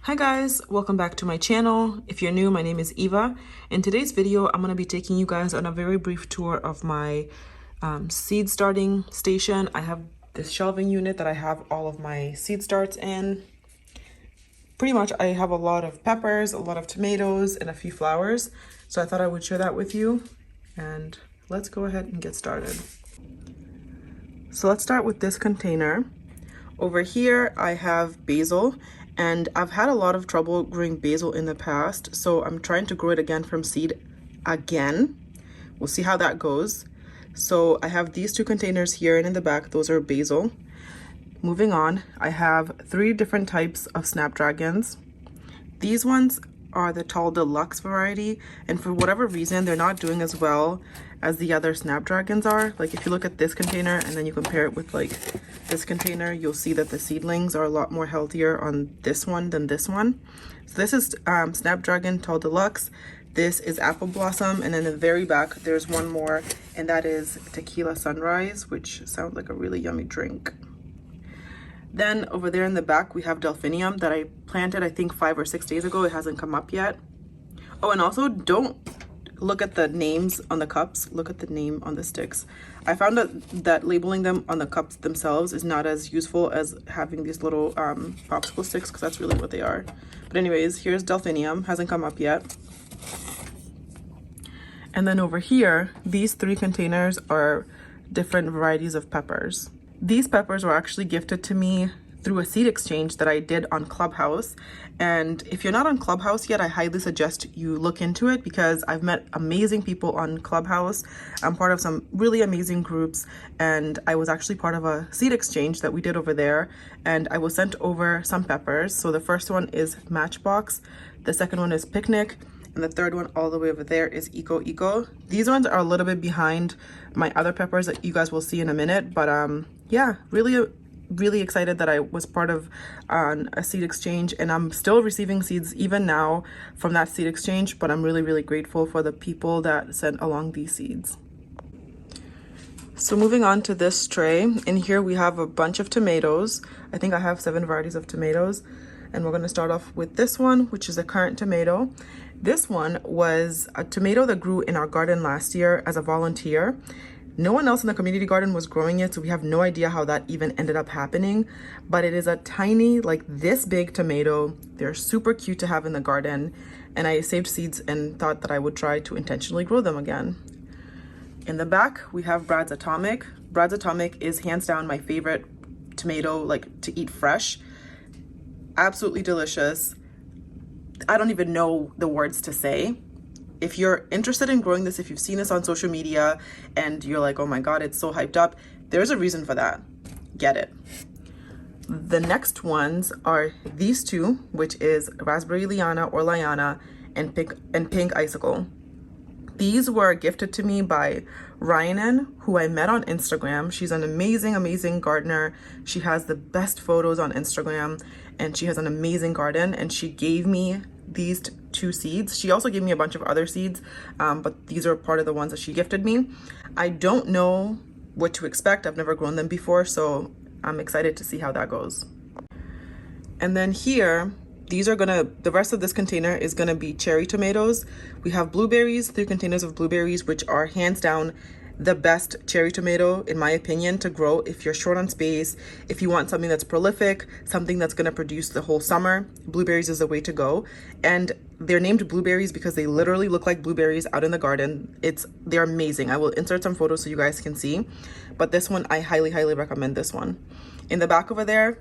Hi guys, welcome back to my channel. If you're new, my name is Eva. In today's video, I'm going to be taking you guys on a very brief tour of my seed starting station. I have this shelving unit that I have all of my seed starts in. Pretty much I have a lot of peppers, a lot of tomatoes, and a few flowers. So I thought I would share that with you. And let's go ahead and get started. So let's start with this container. Over here, I have basil. And I've had a lot of trouble growing basil in the past, so I'm trying to grow it again from seed again. We'll see how that goes. So I have these two containers here, and in the back, those are basil. Moving on, I have 3 different types of snapdragons. These ones are the tall deluxe variety, and for whatever reason, they're not doing as well as the other snapdragons are. Like if you look at this container and then you compare it with like this container, you'll see that the seedlings are a lot more healthier on this one than this one. So this is Snapdragon Tall Deluxe. This is Apple Blossom, and then in the very back there's one more, and that is Tequila Sunrise, which sounds like a really yummy drink. Then over there in the back we have Delphinium that I planted I think 5 or 6 days ago. It hasn't come up yet. Oh, and also don't look at the names on the cups, look at the name on the sticks. I found that labeling them on the cups themselves is not as useful as having these little popsicle sticks, because that's really what they are. But anyways, here's Delphinium, hasn't come up yet. And then over here, these 3 containers are different varieties of peppers. These peppers were actually gifted to me through a seed exchange that I did on Clubhouse. And if you're not on Clubhouse yet, I highly suggest you look into it, because I've met amazing people on Clubhouse. I'm part of some really amazing groups, and I was actually part of a seed exchange that we did over there, and I was sent over some peppers. So the first one is Matchbox, the second one is Picnic, and the third one all the way over there is Eco. These ones are a little bit behind my other peppers that you guys will see in a minute, but yeah, really excited that I was part of a seed exchange, and I'm still receiving seeds even now from that seed exchange, but I'm really grateful for the people that sent along these seeds. So moving on to this tray, in here we have a bunch of tomatoes. I think I have 7 varieties of tomatoes, and we're going to start off with this one, which is a currant tomato. This one was a tomato that grew in our garden last year as a volunteer. No one else in the community garden was growing it, so we have no idea how that even ended up happening. But it is a tiny, like this big tomato. They're super cute to have in the garden. And I saved seeds and thought that I would try to intentionally grow them again. In the back, we have Brad's Atomic. Brad's Atomic is hands down my favorite tomato, like to eat fresh. Absolutely delicious. I don't even know the words to say. If you're interested in growing this, if you've seen this on social media and you're like, oh my God, it's so hyped up, there's a reason for that. Get it. The next ones are these 2, which is Raspberry Liana or Liana and Pink Icicle. These were gifted to me by Ryanan, who I met on Instagram. She's an amazing gardener. She has the best photos on Instagram, and she has an amazing garden, and she gave me these 2 seeds. She also gave me a bunch of other seeds, but these are part of the ones that she gifted me. I don't know what to expect. I've never grown them before, so I'm excited to see how that goes. And then here, the rest of this container is gonna be cherry tomatoes. We have blueberries, 3 containers of blueberries, which are hands down the best cherry tomato, in my opinion, to grow if you're short on space, if you want something that's prolific, something that's going to produce the whole summer. Blueberries is the way to go. And they're named blueberries because they literally look like blueberries out in the garden. They're amazing. I will insert some photos so you guys can see, but this one I highly recommend. This one in the back over there,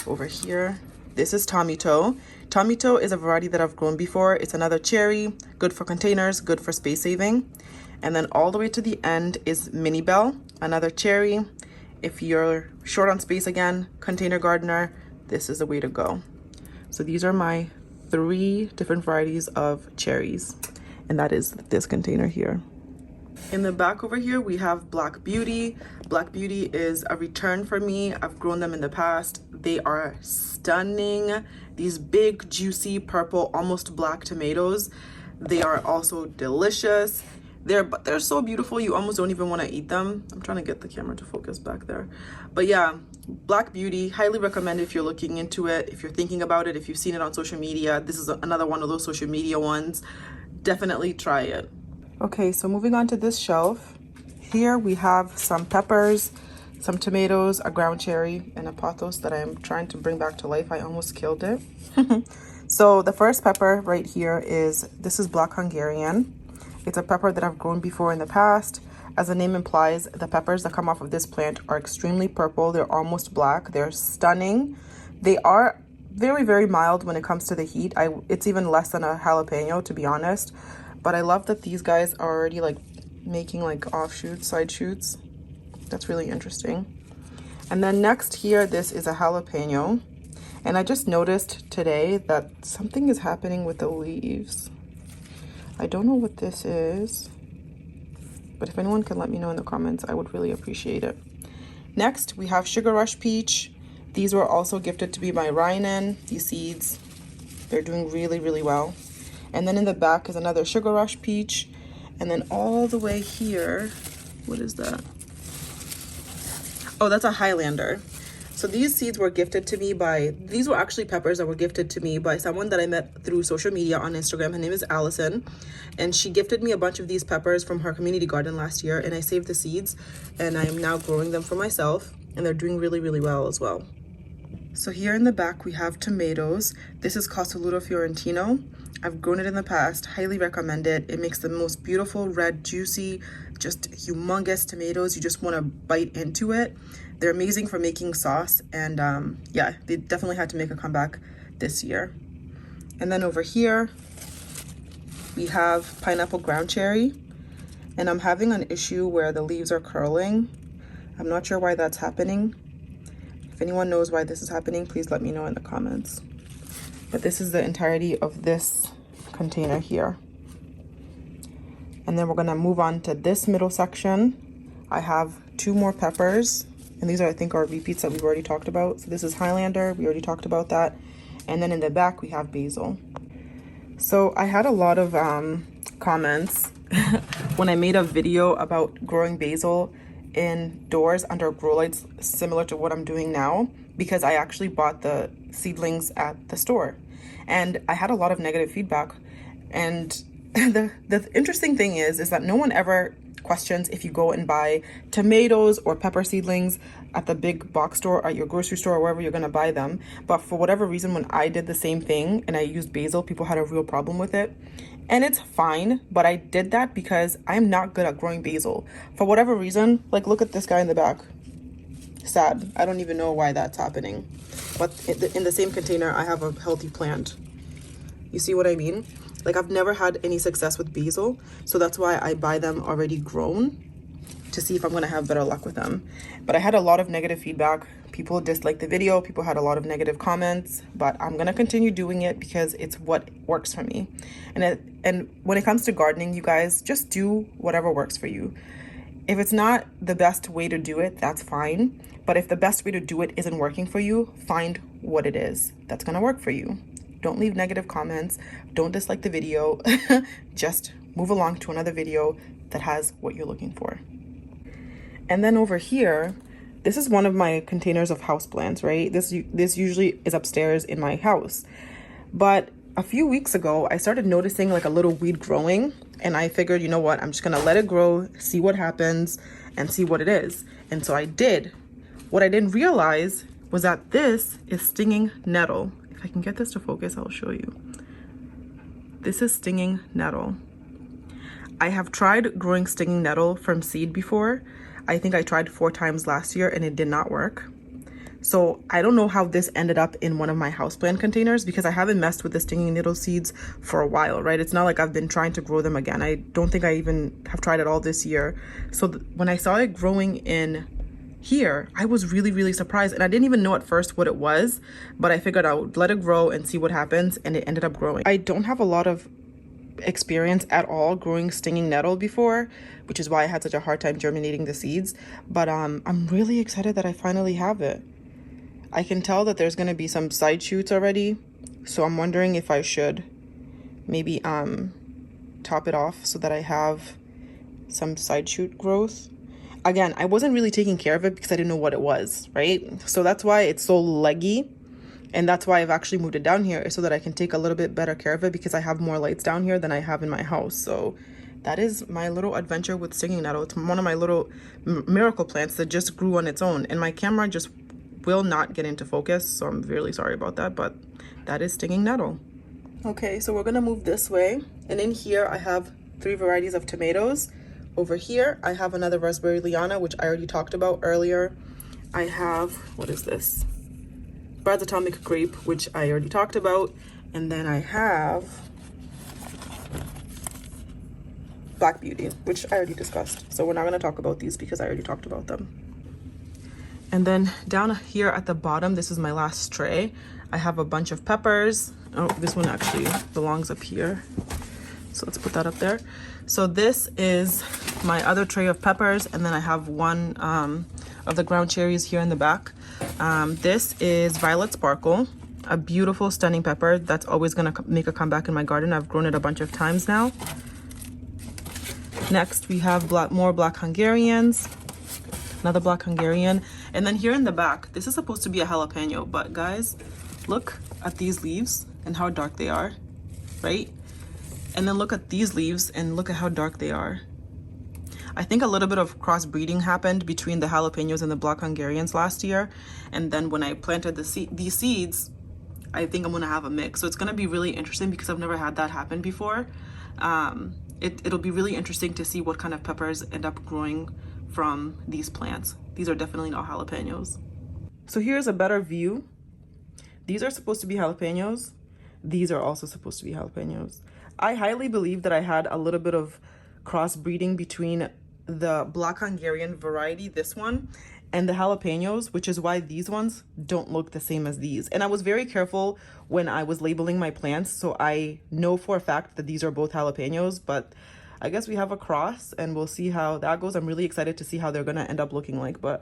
over here, this is Tomito. Tomito is a variety that I've grown before. It's another cherry, good for containers, good for space saving. And then all the way to the end is Mini Bell, another cherry. If you're short on space again, container gardener, this is the way to go. So these are my 3 different varieties of cherries, and that is this container here. In the back over here, we have Black Beauty. Black Beauty is a return for me. I've grown them in the past. They are stunning. These big, juicy, purple, almost black tomatoes. They are also delicious. But they're so beautiful, you almost don't even want to eat them. I'm trying to get the camera to focus back there. But yeah, Black Beauty, highly recommend if you're looking into it, if you're thinking about it, if you've seen it on social media. This is another one of those social media ones. Definitely try it. Okay, so moving on to this shelf. Here we have some peppers, some tomatoes, a ground cherry, and a pothos that I'm trying to bring back to life. I almost killed it. So the first pepper right here this is Black Hungarian. It's a pepper that I've grown before in the past. As the name implies, the peppers that come off of this plant are extremely purple. They're almost black. They're stunning. They are very, very mild when it comes to the heat. It's even less than a jalapeno, to be honest. But I love that these guys are already like making like offshoots, side shoots. That's really interesting. And then next here, this is a jalapeno. And I just noticed today that something is happening with the leaves. I don't know what this is, but if anyone can let me know in the comments, I would really appreciate it. Next, we have Sugar Rush Peach. These were also gifted to me by Ryan. These seeds, they're doing really, really well. And then in the back is another Sugar Rush Peach. And then all the way here, what is that? Oh, that's a Highlander. So these seeds were gifted to me these were actually peppers that were gifted to me by someone that I met through social media on Instagram. Her name is Allison, and she gifted me a bunch of these peppers from her community garden last year, and I saved the seeds, and I am now growing them for myself, and they're doing really, really well as well. So here in the back, we have tomatoes. This is Castelluto Fiorentino. I've grown it in the past, highly recommend it. It makes the most beautiful, red, juicy, just humongous tomatoes. You just want to bite into it. They're amazing for making sauce, and yeah, they definitely had to make a comeback this year. And then over here, we have pineapple ground cherry, and I'm having an issue where the leaves are curling. I'm not sure why that's happening. If anyone knows why this is happening, please let me know in the comments. But this is the entirety of this container here. And then we're gonna move on to this middle section. I have 2 more peppers, and these are, I think, our repeats that we've already talked about. So this is Highlander, we already talked about that. And then in the back, we have basil. So I had a lot of comments when I made a video about growing basil indoors under grow lights, similar to what I'm doing now, because I actually bought the seedlings at the store, and I had a lot of negative feedback. And the interesting thing is that no one ever questions if you go and buy tomatoes or pepper seedlings at the big box store, at your grocery store, or wherever you're gonna buy them. But for whatever reason, when I did the same thing and I used basil, people had a real problem with it. And it's fine, but I did that because I'm not good at growing basil. For whatever reason, like look at this guy in the back. Sad. I don't even know why that's happening. But in the same container, I have a healthy plant. You see what I mean? Like I've never had any success with basil, so that's why I buy them already grown to see if I'm gonna have better luck with them. But I had a lot of negative feedback. People disliked the video, people had a lot of negative comments, but I'm gonna continue doing it because it's what works for me. And when it comes to gardening, you guys, just do whatever works for you. If it's not the best way to do it, that's fine. But if the best way to do it isn't working for you, find what it is that's gonna work for you. Don't leave negative comments, don't dislike the video, just move along to another video that has what you're looking for. And then over here, this is one of my containers of houseplants, right? This usually is upstairs in my house. But a few weeks ago, I started noticing like a little weed growing, and I figured, you know what, I'm just gonna let it grow, see what happens, and see what it is. And so I did. What I didn't realize was that this is stinging nettle. If I can get this to focus, I'll show you. This is stinging nettle. I have tried growing stinging nettle from seed before. I think I tried 4 times last year and it did not work. So I don't know how this ended up in one of my houseplant containers, because I haven't messed with the stinging nettle seeds for a while, right? It's not like I've been trying to grow them again. I don't think I even have tried it all this year. So when I saw it growing in here, I was really, really surprised. And I didn't even know at first what it was, but I figured I would let it grow and see what happens. And it ended up growing. I don't have a lot of experience at all growing stinging nettle before, which is why I had such a hard time germinating the seeds. But I'm really excited that I finally have it. I can tell that there's going to be some side shoots already, so I'm wondering if I should maybe top it off so that I have some side shoot growth. Again, I wasn't really taking care of it because I didn't know what it was, right? So that's why it's so leggy. And that's why I've actually moved it down here, so that I can take a little bit better care of it, because I have more lights down here than I have in my house. So that is my little adventure with stinging nettle. It's one of my little miracle plants that just grew on its own. And my camera just will not get into focus. So I'm really sorry about that, but that is stinging nettle. Okay, so we're gonna move this way. And in here I have 3 varieties of tomatoes. Over here, I have another raspberry liana, which I already talked about earlier. I have, what is this? Brad's Atomic Grape, which I already talked about. And then I have Black Beauty, which I already discussed. So we're not gonna talk about these because I already talked about them. And then down here at the bottom, this is my last tray. I have a bunch of peppers. Oh, this one actually belongs up here. So let's put that up there. So this is my other tray of peppers. And then I have one of the ground cherries here in the back. This is Violet Sparkle, a beautiful, stunning pepper that's always gonna make a comeback in my garden. I've grown it a bunch of times now. Next, we have more black Hungarians, another black Hungarian. And then here in the back, this is supposed to be a jalapeno, but guys, look at these leaves and how dark they are, right? And then look at these leaves and look at how dark they are. I think a little bit of crossbreeding happened between the jalapenos and the black Hungarians last year. And then when I planted these seeds, I think I'm gonna have a mix. So it's gonna be really interesting because I've never had that happen before. It'll be really interesting to see what kind of peppers end up growing from these plants. These are definitely not jalapenos. So here's a better view. These are supposed to be jalapenos. These are also supposed to be jalapenos. I highly believe that I had a little bit of crossbreeding between the black Hungarian variety, this one, and the jalapenos, which is why these ones don't look the same as these. And I was very careful when I was labeling my plants, so I know for a fact that these are both jalapenos, but I guess we have a cross and we'll see how that goes. I'm really excited to see how they're gonna end up looking like, but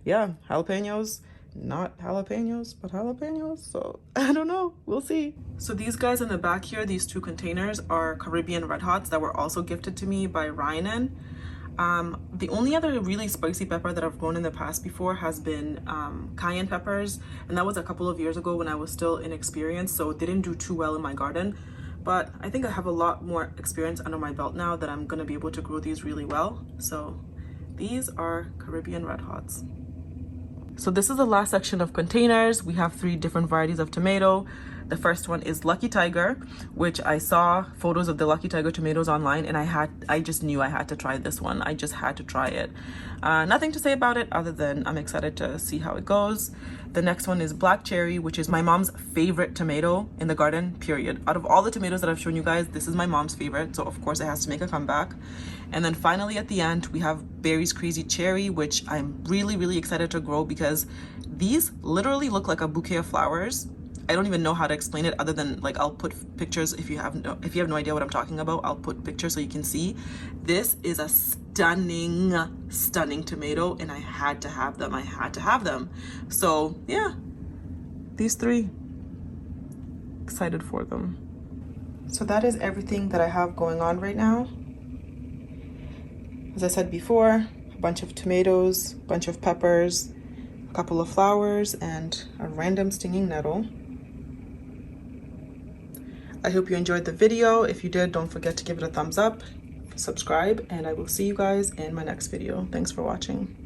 yeah, jalapenos, not jalapenos, but jalapenos. So I don't know, we'll see. So these guys in the back here, these 2 containers are Caribbean Red Hots that were also gifted to me by Ryan. The only other really spicy pepper that I've grown in the past before has been Cayenne Peppers, and that was a couple of years ago when I was still inexperienced, so it didn't do too well in my garden. But I think I have a lot more experience under my belt now that I'm gonna be able to grow these really well. So these are Caribbean Red Hots. So this is the last section of containers. We have 3 different varieties of tomato. The first one is Lucky Tiger, which I saw photos of the Lucky Tiger tomatoes online, and I just knew I had to try this one. I just had to try it. Nothing to say about it other than I'm excited to see how it goes. The next one is Black Cherry, which is my mom's favorite tomato in the garden, period. Out of all the tomatoes that I've shown you guys, this is my mom's favorite, so of course it has to make a comeback. And then finally at the end, we have Berry's Crazy Cherry, which I'm really, really excited to grow because these literally look like a bouquet of flowers. I don't even know how to explain it other than, like, I'll put pictures. If you have no idea what I'm talking about, I'll put pictures so you can see. This is a stunning, stunning tomato, and I had to have them. I had to have them. So yeah, these 3, excited for them. So that is everything that I have going on right now. As I said before, a bunch of tomatoes, a bunch of peppers, a couple of flowers, and a random stinging nettle. I hope you enjoyed the video. If you did, don't forget to give it a thumbs up, subscribe, and I will see you guys in my next video. Thanks for watching.